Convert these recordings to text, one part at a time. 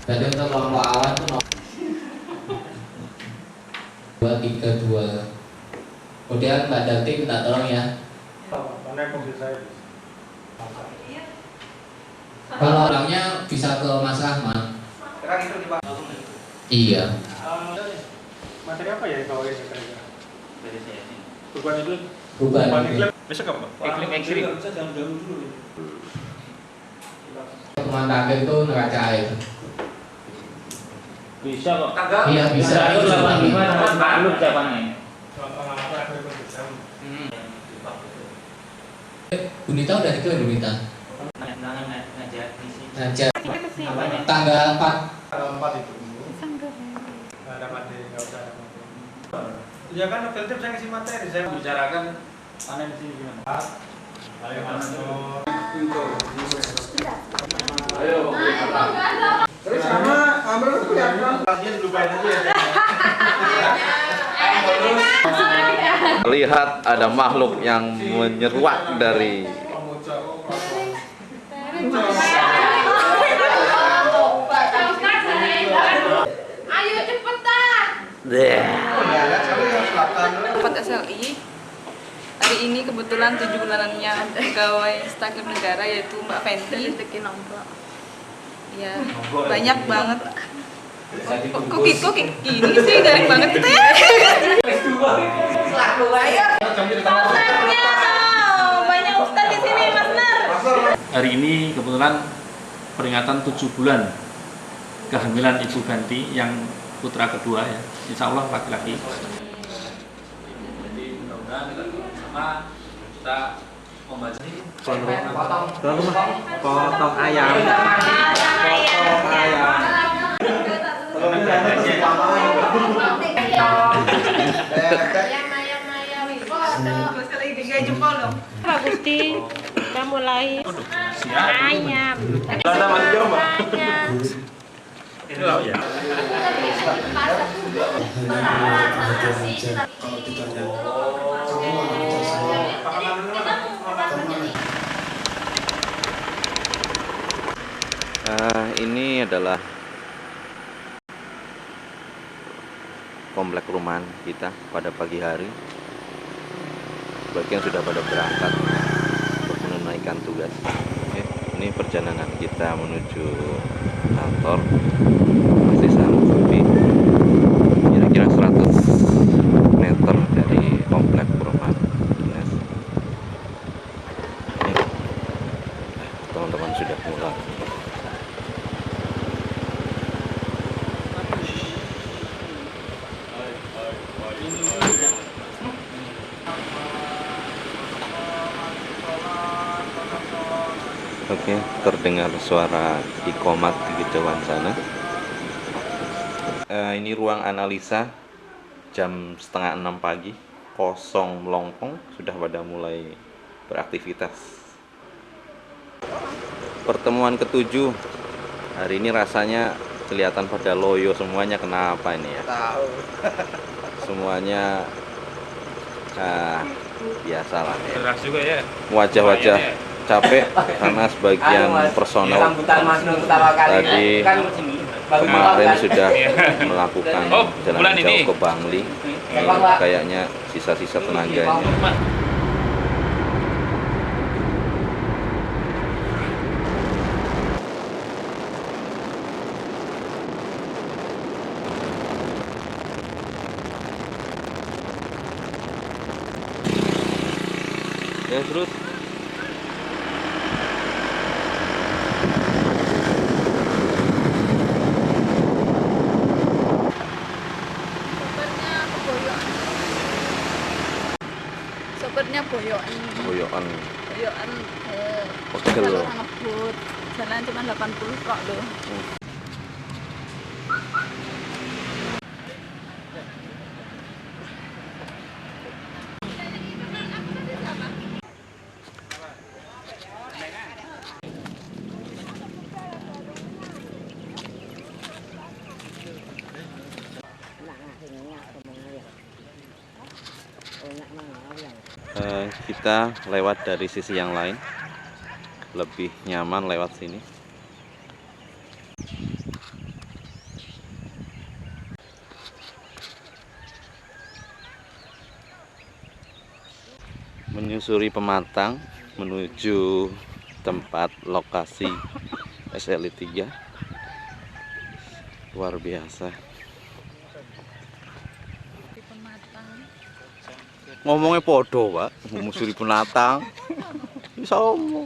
Jadi untuk kelompok awal itu 232. Kemudian Mbak Dakti minta tolong ya. Mana mobil saya? Kalau orangnya bisa ke Mas Rahmat. Iya. Materi apa ya kalau ini kira-kira? Perubahan iklim. Perubahan iklim. Besok apa? Iklim ekstrim. Teman tangga itu neraca air. Bisa kok. Iya bisa. Itu 85 sama 90 jawabannya. Bunita udah diklaim Bunita. Ngajar. Tanggal 4. Tanggal 4 itu. Nggak ada materi, nggak usah ada materi. Ya kan objektif saya ngasih materi, saya bicarakan panen di sini gimana. Ayo masuk. Ayo. Terus sama Amr itu kelihatan. Dia dilupain aja ya. Lihat ada makhluk yang menyeruak dari Ayo cepetan. Dapat SLI. Hari ini kebetulan 7 bulanannya pegawai staf negara yaitu Mbak Fenty. Ya, banyak banget. Kok gini sih, garing banget kita ya. Ustaznya, banyak ustaz di sini, Mas Nar. Hari ini kebetulan peringatan 7 bulan kehamilan Ibu Ganti yang putra kedua ya, insya Allah laki-laki. Jadi mudah-mudahan kita sama kita membaca Potong ayam. Pak Gusti, kita mulai ayam. Ada masih jauh, Mbak? Ayam. ini loh ya. Ini adalah komplek perumahan kita pada pagi hari. Sebagian sudah pada berangkat untuk menunaikan tugas. Oke, ini perjalanan kita menuju kantor masih sama sepi, kira-kira 100 meter dari komplek perumahan dinas. Ini teman-teman sudah pulang. Oke, terdengar suara Iqomat di kejauhan sana. Ini ruang analisa jam setengah 6 pagi, kosong melompong, sudah pada mulai beraktivitas. Pertemuan ke-7 hari ini rasanya kelihatan pada loyo semuanya. Kenapa ini ya? Semuanya biasalah ya. Keras juga ya. Wajah-wajah capek karena sebagian personel tadi kemarin sudah melakukan jalan jauh ke Bangli. Kayaknya sisa-sisa tenaganya. Ya, terus Sopirnya boyokan. boyokan Pegel. pegel. Ngebut. Jalan cuma 80 kok loh. Kita lewat dari sisi yang lain, lebih nyaman lewat sini. menyusuri Pematang menuju tempat lokasi SLI 3. Luar biasa. Ngomongnya podo, Pak. Menyusuri Pematang. Bisa ngomong.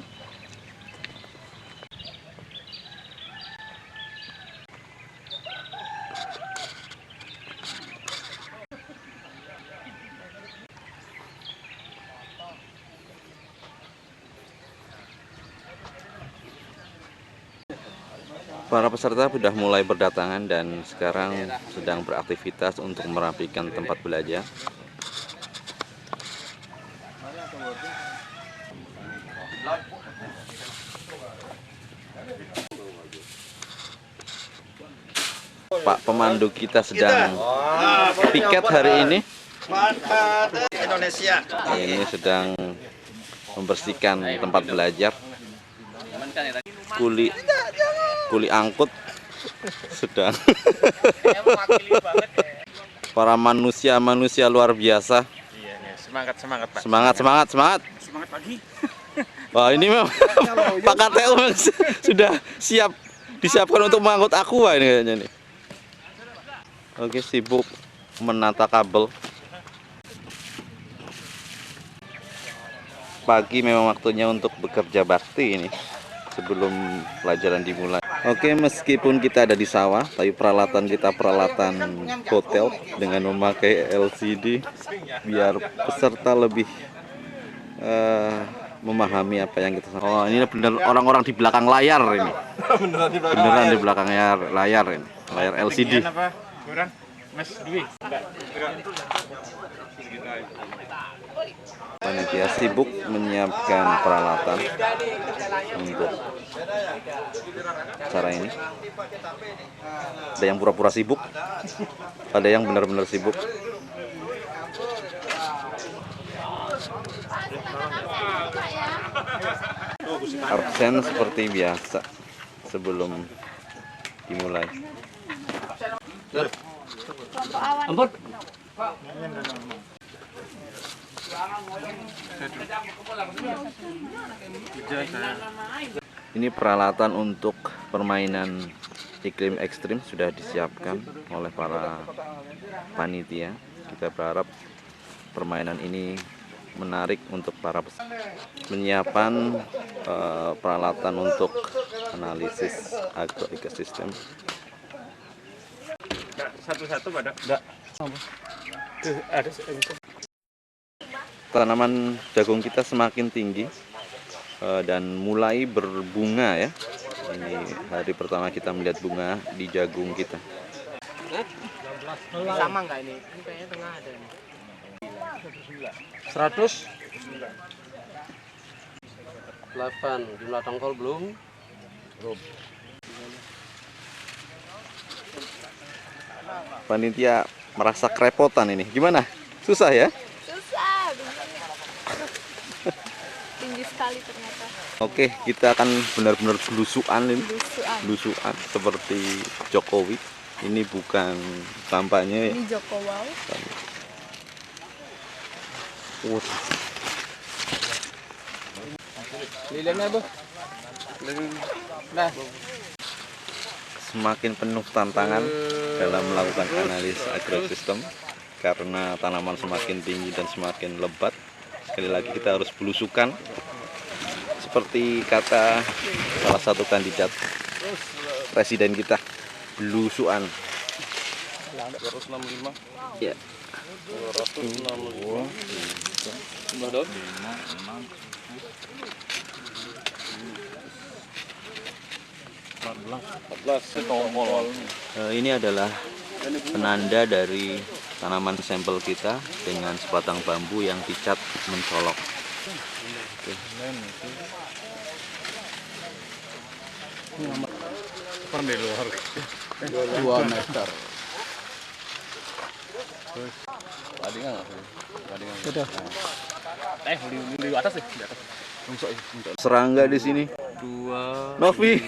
Para peserta sudah mulai berdatangan dan sekarang sedang beraktivitas untuk merapikan tempat belajar. Pak pemandu kita sedang piket hari ini. Indonesia. Ini sedang membersihkan tempat belajar. Kuli angkut sedang para manusia luar biasa. Semangat Pak. Semangat Pagi. Wah, ini memang Pak KTU sudah disiapkan untuk mengangkut aqua ini kayaknya nih. Oke, sibuk menata kabel. Pagi memang waktunya untuk bekerja bakti ini sebelum pelajaran dimulai. Oke, meskipun kita ada di sawah, tapi peralatan kita peralatan hotel dengan memakai LCD biar peserta lebih memahami apa yang kita sampaikan. Oh, ini benar orang-orang di belakang layar ini. Beneran di belakang layar ini, layar LCD. Mas Dwi. Panitia sibuk menyiapkan peralatan untuk acara ini. Ada yang pura-pura sibuk, ada yang benar-benar sibuk. Absen seperti biasa sebelum dimulai. Ampun. Ini peralatan untuk permainan iklim ekstrim sudah disiapkan oleh para panitia. Kita berharap permainan ini menarik untuk para peserta. Menyiapkan peralatan untuk analisis agroekosistem. Satu-satu pada. Ada. Tanaman jagung kita semakin tinggi dan mulai berbunga ya. Ini hari pertama kita melihat bunga di jagung kita. Sama nggak ini? Ini kayaknya tengah ada nih. 100 8 jumlah tongkol belum. Panitia merasa kerepotan ini. Gimana? Susah ya? Susah. Tinggi sekali ternyata. Oke, kita akan benar-benar belusuan ini. Belusuan seperti Jokowi. Ini bukan kampanye ya. Ini Joko Wow. Lilinnya, Bu. Nah, Semakin penuh tantangan dalam melakukan analis agrosistem karena tanaman semakin tinggi dan semakin lebat. Sekali lagi kita harus belusukan seperti kata salah satu kandidat presiden kita, belusuan. 265. Ya. 265. Ini adalah penanda dari tanaman sampel kita dengan sebatang bambu yang dicat mencolok. Oke. 2 meter. Sudah. Di atas deh, di atas. Serangga di sini. 2. Novi.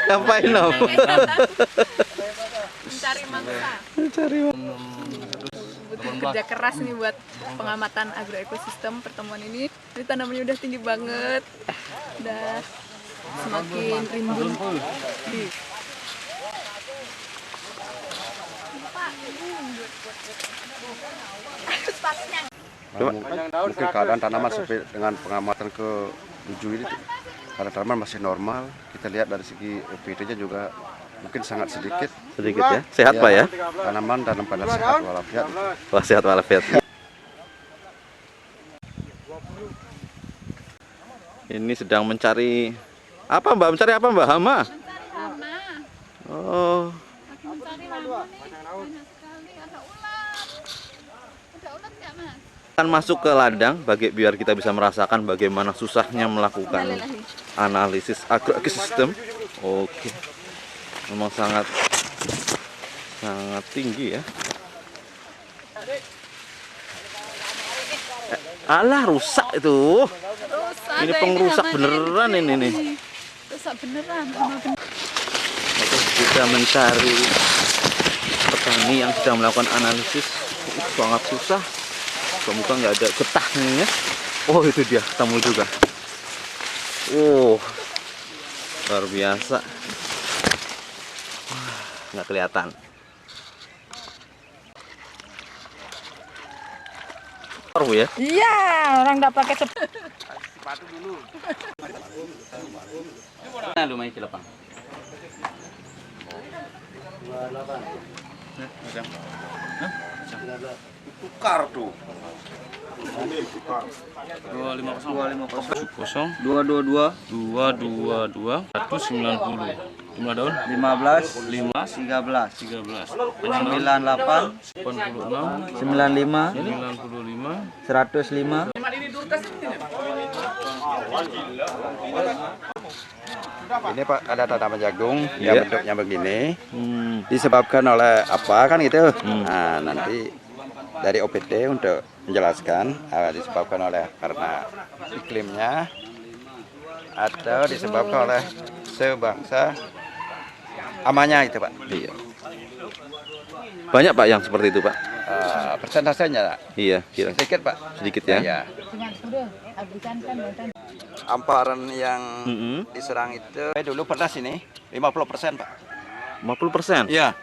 Ngapain Nov? Mencari mangsa. Mencari kerja keras nih buat pengamatan agroekosistem pertemuan ini. Ini tanamannya udah tinggi banget, udah semakin rimbun. Mungkin keadaan tanaman seperti dengan pengamatan ke-7 ini, keadaan tanaman masih normal. Kita lihat dari segi OPD-nya juga mungkin sangat sedikit ya. Sehat Pak ya? Tanaman dalam keadaan sehat walafiat. Wah, sehat walafiat. Ini sedang mencari apa Mbak? Mencari apa Mbak? Hama? Hama. Oh. Aku mencari hama nih. Banyak sekali. Ada ulat. Ada ulat nggak, Mas? Akan masuk ke ladang biar kita bisa merasakan bagaimana susahnya melakukan analisis agroekosistem. Oke. Memang sangat tinggi ya. Alah, rusak itu. Rusak. Ini pengrusak beneran ini nih. Rusak beneran. Oke, kita mencari petani yang sedang melakukan analisis. Sangat susah. Semoga nggak ada getahnya. Oh, itu dia, ketemu juga. Luar biasa. Nggak kelihatan. Taruh ya? Iya, orang nggak pakai Sepatu dulu. Nah, lumayan celepang. Tukar tuh. 222 190. Jumlah daun 15, 5 13, 13 98, 86 95, 95 105. Ini Pak, ada tanaman jagung yang bentuknya begini. Disebabkan oleh apa kan gitu? Nah, nanti dari OPD untuk menjelaskan disebabkan oleh karena iklimnya atau disebabkan oleh sebangsa amanya itu Pak. Iya. Banyak Pak yang seperti itu Pak? Persentasenya Pak. Iya, kira Sedikit Pak. sedikit ya. Iya. Amparan yang diserang itu dulu pernah sini 50% Pak. 50%? Iya.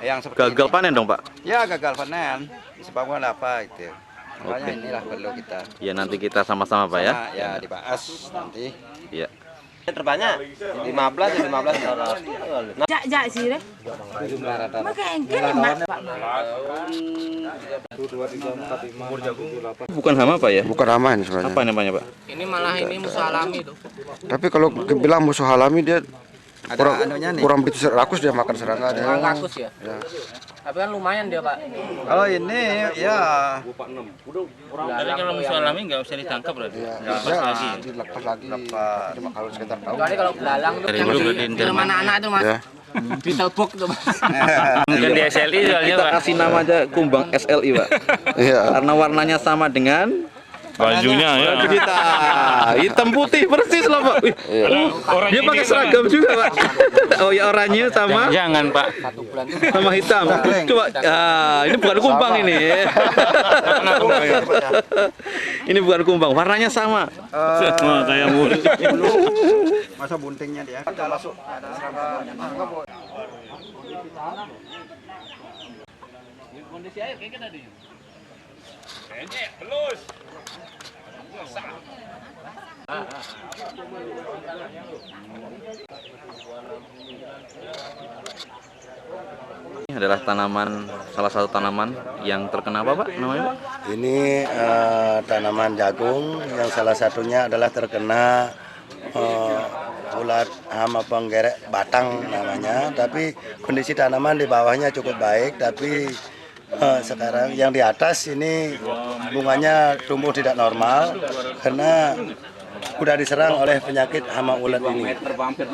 Yang seperti Gagal ini. panen dong Pak? Ya gagal panen. Disebabkan apa itu? Makanya inilah perlu kita. Ya nanti kita sama-sama Pak ya. Ya dibahas nanti. Iya. Terbanyak 15 Jak sih deh. Bukan hama Pak ya? Bukan hama ini sebenarnya. Apa namanya Pak? Ini malah ini musuh alami tuh. Tapi kalau bilang musuh alami dia kurang begitu rakus dia makan serangga. Kurang rakus ya. Tapi kan lumayan dia Pak. Kalau ini ya. Jadi kalau musuh alami nggak usah ditangkap berarti? Lepas lagi. Dilepas lagi. Cuma kalau sekitar tahu. Kecuali kalau belalang tuh Dari dulu berarti film anak-anak tuh Mas. Ditelpok tuh Mas. Mungkin di SLI soalnya Kita Pak. kasih nama aja kumbang SLI Pak. Iya. Karena warnanya sama dengan Bajunya ya. kita hitam putih persis loh Pak. Wih, dia pakai seragam juga Pak. Oh ya, oranye sama Jangan Pak. sama hitam. Coba, ini bukan kumbang ini. Ini bukan kumbang, warnanya sama. Wah, kayak mulut. Masa buntingnya dia. Kita masuk. Kondisi air kayak tadi. Belus. Ini adalah salah satu tanaman yang terkena apa Pak namanya Pak? Ini tanaman jagung yang salah satunya adalah terkena ulat hama penggerek batang namanya. Tapi kondisi tanaman di bawahnya cukup baik, tapi sekarang yang di atas ini bunganya tumbuh tidak normal karena sudah diserang oleh penyakit hama ulat ini.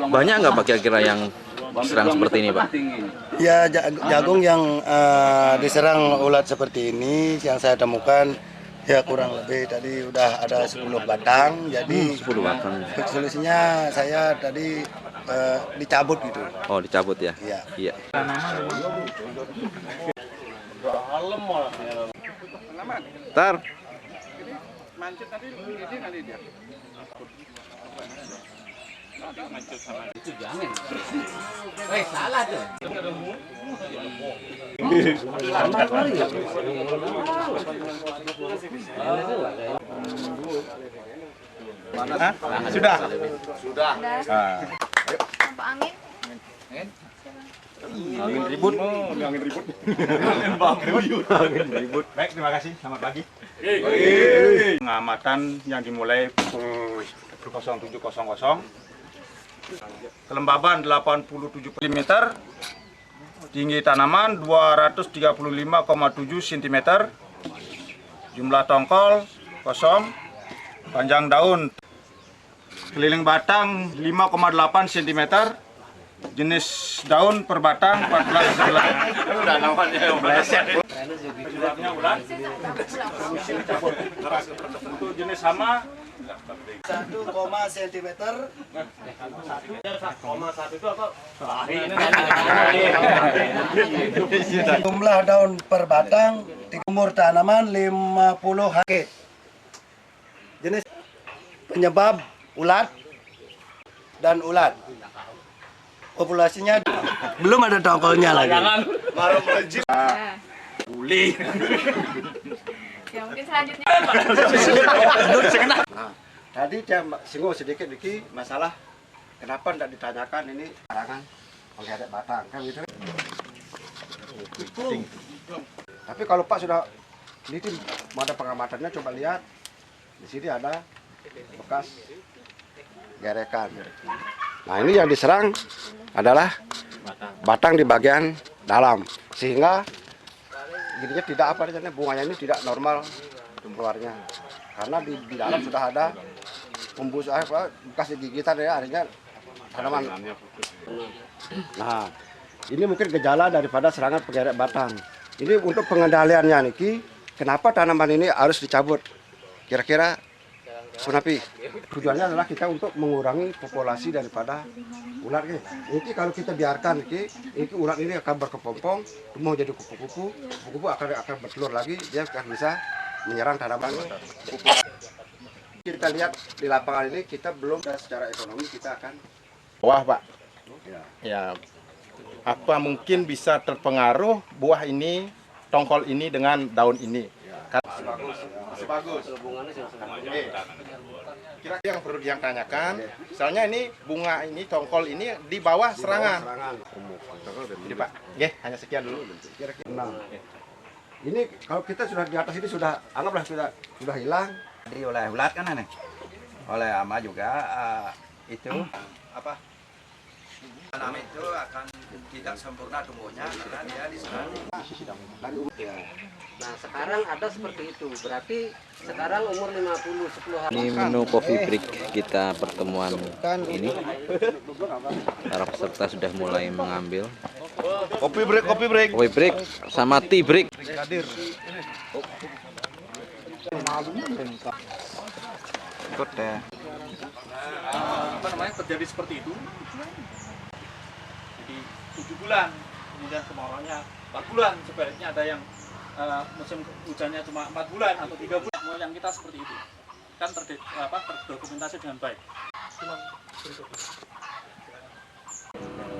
Banyak nggak Pak kira-kira yang diserang seperti ini Pak? Ya jagung yang diserang ulat seperti ini yang saya temukan ya kurang lebih tadi udah ada 10 batang. Jadi 10 batang. Solusinya saya tadi dicabut gitu. Oh, dicabut ya? Iya. Iya. Tar. Mancet tadi ini kali dia. Mancet sama itu jangan. Salah tuh. Sudah. Sudah. Apa angin? Angin ribut. Angin ribut. Angin ribut. Baik, terima kasih. Selamat pagi. Pengamatan yang dimulai pukul 07.00. Kelembaban 87 mm. Tinggi tanaman 235,7 cm. Jumlah tongkol kosong. Panjang daun keliling batang 5,8 cm. Jenis daun per batang 14 bulan. Udah namanya meleset. Untuk jenis hama 1, cm. Jumlah daun per batang, umur tanaman 50 hari. Jenis penyebab ulat dan ulat. Populasinya belum ada tongkolnya lagi. Uli. Ya mungkin selanjutnya. Tadi dia singgung sedikit Diki masalah kenapa tidak ditanyakan ini karangan penggeret batang kan gitu. Tapi kalau Pak sudah teliti ada pengamatannya, coba lihat di sini ada bekas gerekan. Nah ini yang diserang adalah batang di bagian dalam sehingga jadinya tidak apa namanya bunganya ini tidak normal keluarnya karena di dalam sudah ada pembus bekas gigitan ya akhirnya tanaman. Nah ini mungkin gejala daripada serangan penggeret batang. Ini untuk pengendaliannya Niki, kenapa tanaman ini harus dicabut? Kira-kira Punapi, tujuannya adalah kita untuk mengurangi populasi daripada ulat ini. Ini kalau kita biarkan ini ulat ini akan berkepompong, tumbuh jadi kupu-kupu, kupu-kupu akan bertelur lagi, dia akan bisa menyerang tanaman. Kita lihat di lapangan ini kita belum secara ekonomi kita akan. Wah Pak, ya apa mungkin bisa terpengaruh buah ini, tongkol ini dengan daun ini? Masih bagus. Kira-kira yang perlu yang tanyakan, misalnya ini bunga ini, tongkol ini di bawah serangan. Jadi Pak, hanya sekian dulu. Kira-kira. Nah, ini kalau kita sudah di atas ini sudah anggaplah sudah hilang. Jadi oleh ulat kan aneh. Oleh hama juga itu apa? Tanaman itu akan tidak sempurna tumbuhnya karena dia diserang. Nah sekarang ada seperti itu, berarti sekarang umur 50, 10 hari. Ini menu coffee break kita pertemuan ini. Para peserta sudah mulai mengambil. Kopi break. Coffee break sama tea break. Hadir. Ikut ya. Apa namanya terjadi seperti itu? Jadi 7 bulan, kemudian kemarauannya 4 bulan, sebaliknya ada yang musim hujannya cuma 4 bulan atau 3 bulan. Yang kita seperti itu kan terdokumentasi dengan baik.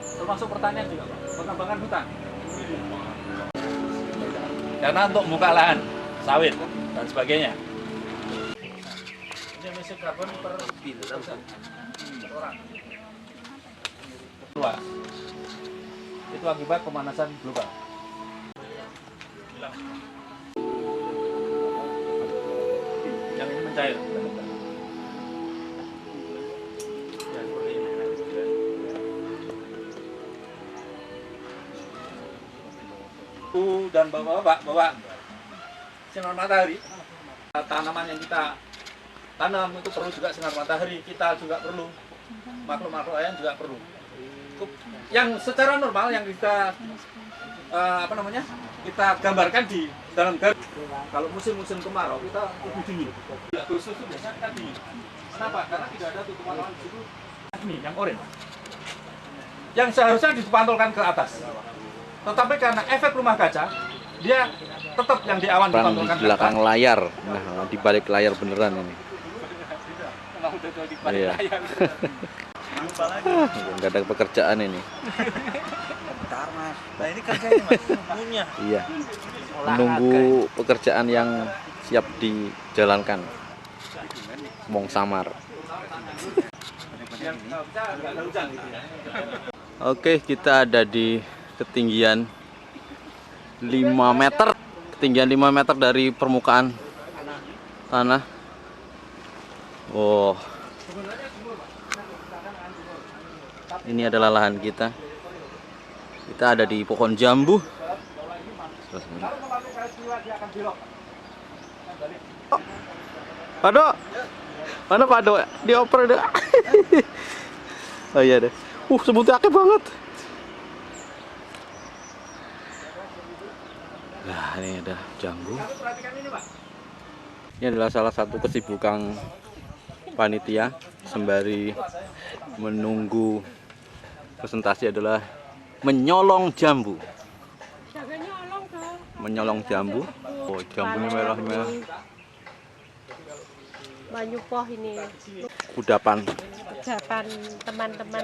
Termasuk pertanian juga, pengembangan hutan. Karena untuk membuka lahan sawit dan sebagainya. Ini emisi karbon per orang. Luas. Itu akibat pemanasan global. Yang ini mencair. Ya, seperti ini. Dan bawa sinar matahari. Tanaman yang kita tanam itu perlu juga sinar matahari. Kita juga perlu. Makhluk-makhluk lain juga perlu. Yang secara normal yang kita kita gambarkan di dalam garis. Kalau musim-musim kemarau kita lebih dingin. Agustus itu biasanya kita dingin. Kenapa? Karena tidak ada tutupan awan di situ. Ini yang oranye. Yang seharusnya dipantulkan ke atas. Tetapi karena efek rumah kaca, dia tetap yang di awan Orang di dipantulkan belakang layar. Nah, di balik layar beneran ini. Iya. Nggak ada pekerjaan ini. Bentar mas, nah ini kerjanya mas, punya. Iya. Menunggu pekerjaan yang siap dijalankan. Mong samar. Oke, kita ada di ketinggian 5 meter. Ketinggian 5 meter dari permukaan tanah. Oh. Ini adalah lahan kita. Kita ada di pohon jambu. Aduh. Mana Pak Do? Dioper deh. Oh iya deh. Sebutnya akeh banget. Nah, ini ada jambu. Ini adalah salah satu kesibukan panitia sembari menunggu presentasi adalah menyolong jambu. Menyolong jambu. Oh, jambunya merah-merah. Banyu poh ini. Kudapan. Kudapan teman-teman,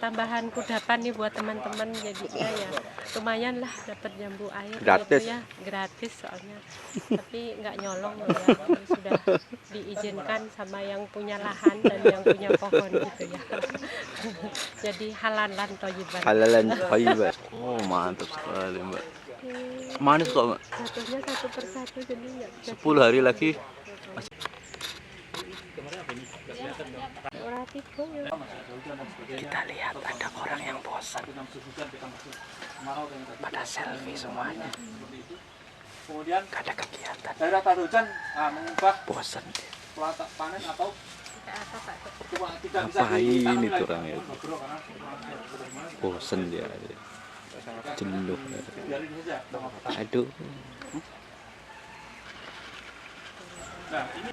tambahan kudapan nih buat teman-teman, jadinya ya lumayan lah dapat jambu air. Gratis. Gitu ya, gratis soalnya. Tapi nggak nyolong loh ya, ini sudah diizinkan sama yang punya lahan dan yang punya pohon gitu ya. Jadi halalan toyiban. Halalan toyiban. Oh mantap sekali Mbak. Manis kok Mbak. Satunya satu persatu jadi nggak bisa. 10 hari lagi. Kita lihat ada orang yang bosan. Pada selfie semuanya. Kemudian gak ada kegiatan. Daerah tanda hujan mengubah bosan panen atau tidak bisa ngapain itu orangnya? Bosan dia. Jenuh. Aduh. Nah, ini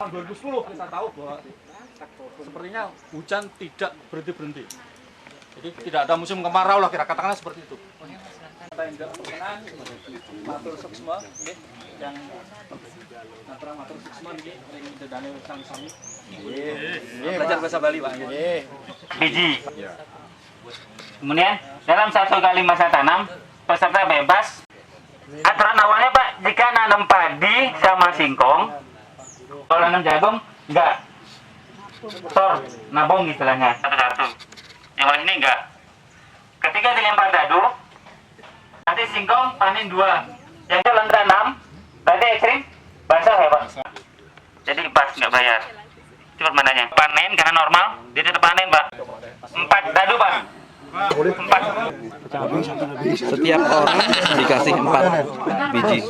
tahun 2010 kita tahu bahwa sepertinya hujan tidak berhenti-berhenti. Jadi tidak ada musim kemarau lah, katakanlah seperti itu. Kita yang matur suksma, yang antara matur suksma ini dedane sami-sami. Belajar bahasa Bali Pak. Biji. Kemudian dalam 1 kali masa tanam peserta bebas. Aturan awalnya Pak, jika nanam padi sama singkong, kalau nanam jagung enggak. Tor, nabung istilahnya satu-satu. Yang lain ini enggak. Ketika dilempar dadu, nanti singkong panen 2. Yang jalan tanam, tadi ekstrim, basah ya Pak. Jadi pas nggak bayar. Cepat mananya. Panen karena normal, dia tetap panen Pak. 4 dadu Pak. 4. Setiap orang dikasih 4 biji.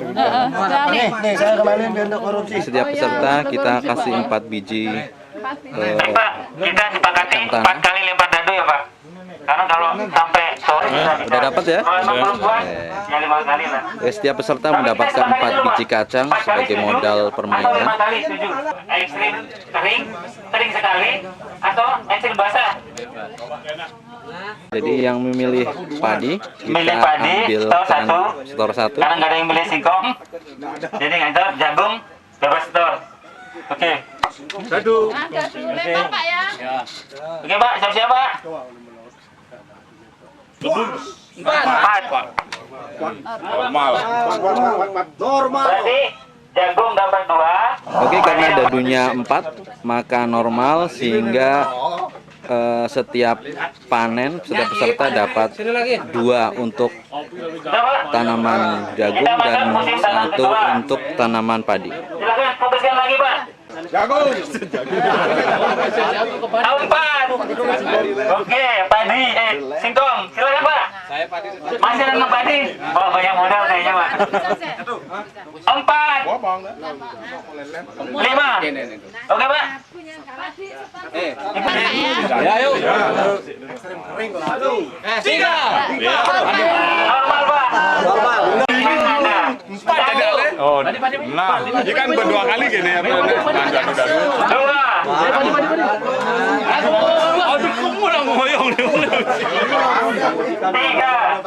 Nih saya kembaliin biar untuk korupsi. Setiap peserta kita kasih 4 biji. Pak, kita sepakati 4 kali lempar dadu ya Pak. Karena kalau sampai sore Udah dapat ya? kalau emang belum puas, ya 5 kali lah. Setiap peserta mendapatkan 4 biji kacang sebagai modal Atau permainan. 5 kali, setuju. Ekstrim kering sekali, atau ekstrim basah. Jadi yang memilih padi Milih kita padi, ambilkan setor 1. setor 1. Karena nggak ada yang milih singkong, jadi nggak jagung, bebas setor. Oke. Dadu. Lempar Pak ya. Oke Pak, siap-siap Pak. 4. Normal. Berarti jagung dapat 2. Oke, karena dadunya 4 maka normal sehingga setiap panen setiap peserta dapat 2 untuk tanaman jagung dan 1 untuk tanaman padi. Silakan fokuskan lagi Pak. Jagung. Tahun 4. Oke, padi, singkong. Silakan Pak. Saya padi. Masih nanam padi. Oh, banyak modal kayaknya Pak. 4. 5. Oke Pak. Ya, yuk. 3. Normal, Pak. Normal. Oh, nah, ini kan berdua kali gini ya. 2. Aduh, kamu udah ngoyong nih. 3.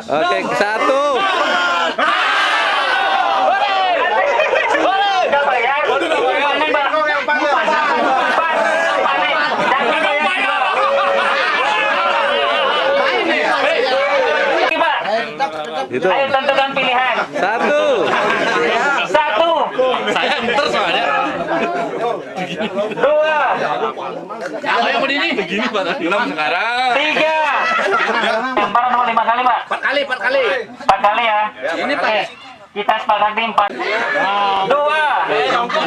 Oke, 1. Udah bayar. Panik, Pak. Itu. Ayo tentukan pilihan. 1. Saya enter soalnya. 2. Ayo berdiri. Begini Pak. 6 sekarang. 3. Yang parah nomor 5 kali, Pak. 4 kali. 4 kali ya. Ini Pak. Kita sepakati 4. 2.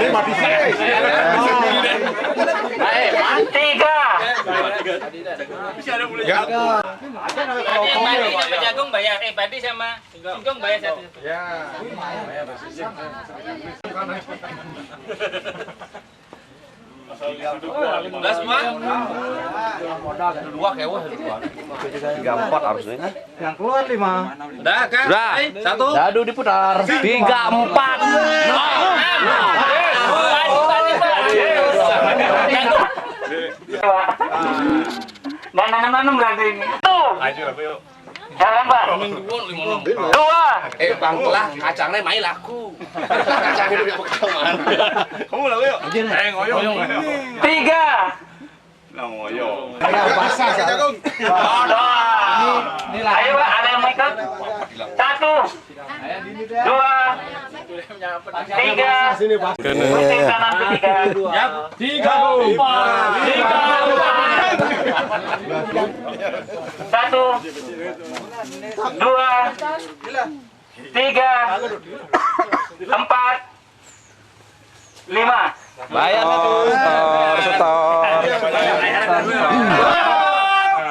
Ini mati sih. 3. Ya. Yang jagung bayar. Padi sama singkong bayar satu. Ya. Udah semua? 2 kewah. 3, 4 harusnya. Yang keluar 5. Udah kan? Udah. 1. Dadu diputar. 3, 4. Nggak nanam-nanam berarti ini. Tuh. Jalan, Pak. 2. Banglah kacangnya main laku. Kacang hidup yang pekaman. Kamu lalu yuk. Ngoyong. 3. Ngoyong. Basah jagung. Ayo, Pak, ada yang mau ikut? 1. 2. 3. Musim tanam ketiga. 3, 1. 2. 3. 4. 5. Bayar satu. Setor.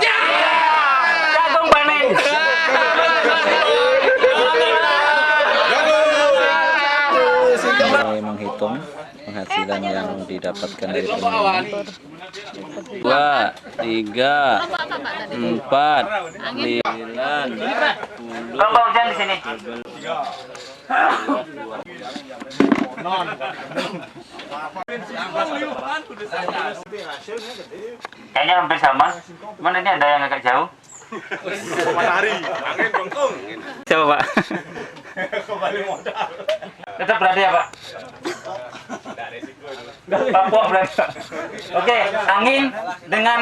Jagung panen. Mulai menghitung penghasilan yang didapatkan dari penjualan. 2, 3, 4, 9, 10. Lomba hujan di sini. Kayaknya hampir sama. Cuman ini ada yang agak jauh. Matahari, angin bengkung. Siapa, Pak? Tetap berarti ya, Pak? Papua berarti. Oke, angin dengan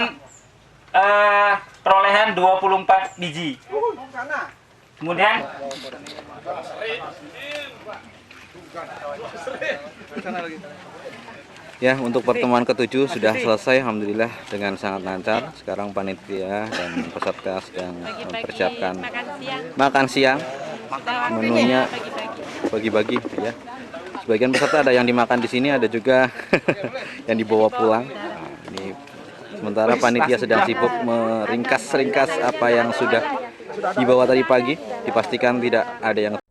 perolehan 24 biji. Kemudian Ya, untuk pertemuan ke-7 sudah selesai alhamdulillah dengan sangat lancar. Sekarang panitia dan peserta sedang mempersiapkan makan siang. Menunya bagi-bagi ya. Sebagian peserta ada yang dimakan di sini, ada juga yang dibawa pulang. Nah, ini sementara panitia sedang sibuk meringkas-ringkas apa yang sudah dibawa tadi pagi. Dipastikan tidak ada yang